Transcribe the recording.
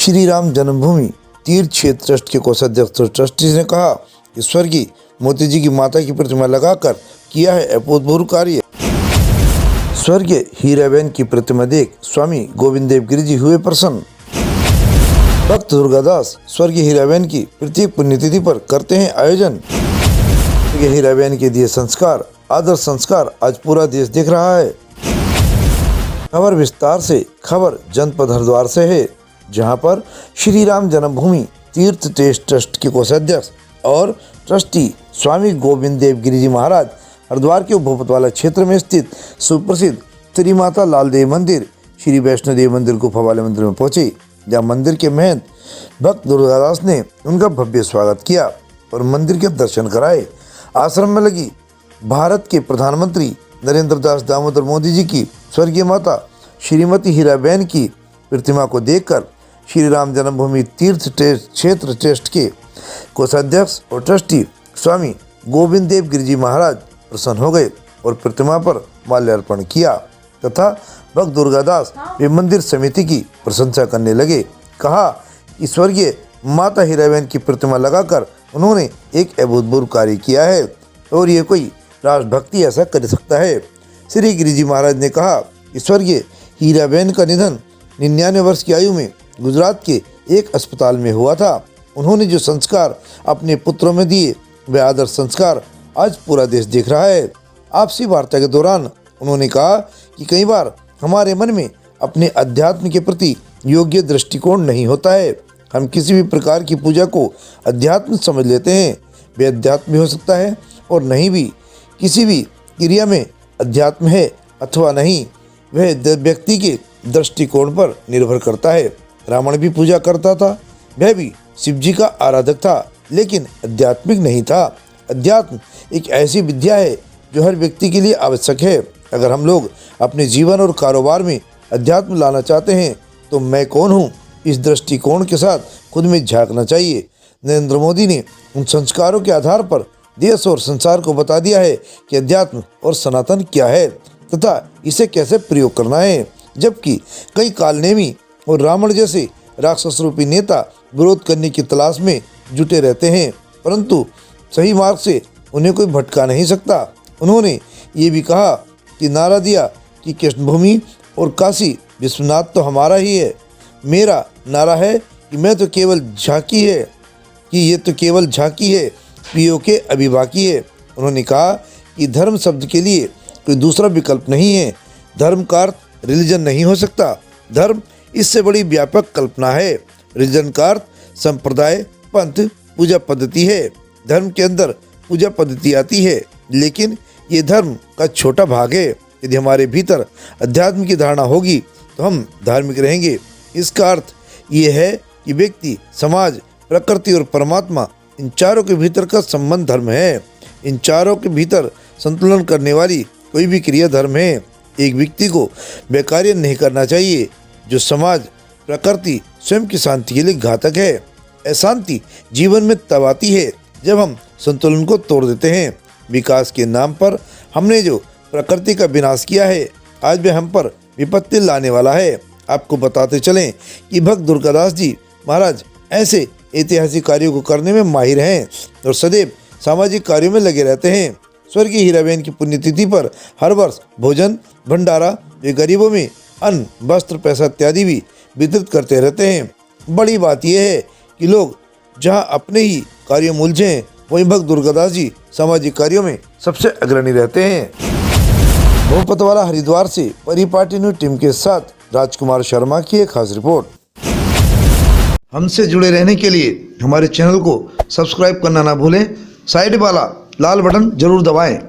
श्री राम जन्मभूमि तीर्थ क्षेत्र ट्रस्ट के कोषाध्यक्ष और ट्रस्टी ने कहा कि स्वर्गीय मोती जी की माता की प्रतिमा लगाकर किया है अभूतपूर्व कार्य। स्वर्गीय हीराबेन की प्रतिमा देख स्वामी गोविंद देव गिरि जी हुए प्रसन्न। भक्त दुर्गादास स्वर्गीय हीराबेन की प्रत्येक पुण्यतिथि पर करते हैं आयोजन। स्वर्गीय हीराबेन के दिए संस्कार आदर संस्कार आज पूरा देश देख रहा है। खबर विस्तार से। खबर जनपद हरिद्वार से है, जहां पर श्री राम जन्मभूमि तीर्थ ट्रस्ट के कोषाध्यक्ष और ट्रस्टी स्वामी गोविंद देव गिरि जी महाराज हरिद्वार के भोपतवाला क्षेत्र में स्थित सुप्रसिद्ध श्री माता लाल देवी मंदिर श्री वैष्णो देवी मंदिर गुफा वाले मंदिर में पहुंचे, जहां मंदिर के महंत भक्त दुर्गादास ने उनका भव्य स्वागत किया और मंदिर के दर्शन कराए। आश्रम में लगी भारत के प्रधानमंत्री नरेंद्र दास दामोदर मोदी जी की स्वर्गीय माता श्रीमती हीराबेन की प्रतिमा को देखकर श्री राम जन्मभूमि तीर्थ क्षेत्र ट्रस्ट के कोषाध्यक्ष और ट्रस्टी स्वामी गोविंद देव गिरि जी महाराज प्रसन्न हो गए और प्रतिमा पर माल्यार्पण किया तथा भक्त दुर्गादास वे मंदिर समिति की प्रशंसा करने लगे। कहा कि स्वर्गीय माता हीराबेन की प्रतिमा लगाकर उन्होंने एक अभूतपूर्व कार्य किया है और ये कोई राष्ट्रभक्ति ऐसा कर सकता है। श्री गिरि जी महाराज ने कहा कि स्वर्गीय हीराबेन का निधन 99 वर्ष की आयु में गुजरात के एक अस्पताल में हुआ था। उन्होंने जो संस्कार अपने पुत्रों में दिए वे आदर्श संस्कार आज पूरा देश देख रहा है। आपसी वार्ता के दौरान उन्होंने कहा कि कई बार हमारे मन में अपने अध्यात्म के प्रति योग्य दृष्टिकोण नहीं होता है। हम किसी भी प्रकार की पूजा को अध्यात्म समझ लेते हैं। वे अध्यात्म भी हो सकता है और नहीं भी। किसी भी क्रिया में अध्यात्म है अथवा नहीं, वह व्यक्ति के दृष्टिकोण पर निर्भर करता है। रावण भी पूजा करता था, वह भी शिव जी का आराधक था, लेकिन आध्यात्मिक नहीं था। अध्यात्म एक ऐसी विद्या है जो हर व्यक्ति के लिए आवश्यक है। अगर हम लोग अपने जीवन और कारोबार में अध्यात्म लाना चाहते हैं तो मैं कौन हूँ, इस दृष्टिकोण के साथ खुद में झांकना चाहिए। नरेंद्र मोदी ने उन संस्कारों के आधार पर देश और संसार को बता दिया है कि अध्यात्म और सनातन क्या है तथा इसे कैसे प्रयोग करना है। जबकि कई कालनेमी और रावण जैसे राक्षस रूपी नेता विरोध करने की तलाश में जुटे रहते हैं, परंतु सही मार्ग से उन्हें कोई भटका नहीं सकता। उन्होंने ये भी कहा कि नारा दिया कि कृष्णभूमि और काशी विश्वनाथ तो हमारा ही है। मेरा नारा है कि मैं तो केवल झांकी है कि ये तो केवल झांकी है, पियो के अभी बाकी है। उन्होंने कहा कि धर्म शब्द के लिए कोई दूसरा विकल्प नहीं है। धर्म का अर्थ रिलीजन नहीं हो सकता। धर्म इससे बड़ी व्यापक कल्पना है। रिलीजन का अर्थ संप्रदाय, पंथ, पूजा पद्धति है। धर्म के अंदर पूजा पद्धति आती है, लेकिन ये धर्म का छोटा भाग है। यदि हमारे भीतर अध्यात्म की धारणा होगी तो हम धार्मिक रहेंगे। इसका अर्थ ये है कि व्यक्ति, समाज, प्रकृति और परमात्मा, इन चारों के भीतर का संबंध धर्म है। इन चारों के भीतर संतुलन करने वाली कोई भी क्रिया धर्म है। एक व्यक्ति को बेकार्य नहीं करना चाहिए जो समाज, प्रकृति, स्वयं की शांति के लिए घातक है। अशांति जीवन में तब आती है जब हम संतुलन को तोड़ देते हैं। विकास के नाम पर हमने जो प्रकृति का विनाश किया है, आज वह हम पर विपत्ति लाने वाला है। आपको बताते चलें कि भक्त दुर्गादास जी महाराज ऐसे ऐतिहासिक कार्यों को करने में माहिर हैं और सदैव सामाजिक कार्यों में लगे रहते हैं। स्वर्गीय हीराबेन की पुण्यतिथि पर हर वर्ष भोजन भंडारा वे गरीबों में अन्न, वस्त्र, पैसा इत्यादि भी वितरित करते रहते हैं। बड़ी बात यह है कि लोग जहां अपने ही कार्यों में उलझे हैं, वहीं भक्त दुर्गादास जी सामाजिक कार्यों में सबसे अग्रणी रहते हैं। भोपतवाला हरिद्वार से परिपाटी न्यूज टीम के साथ राजकुमार शर्मा की एक खास रिपोर्ट। हमसे जुड़े रहने के लिए हमारे चैनल को सब्सक्राइब करना ना भूलें। साइड वाला लाल बटन जरूर दबाएं।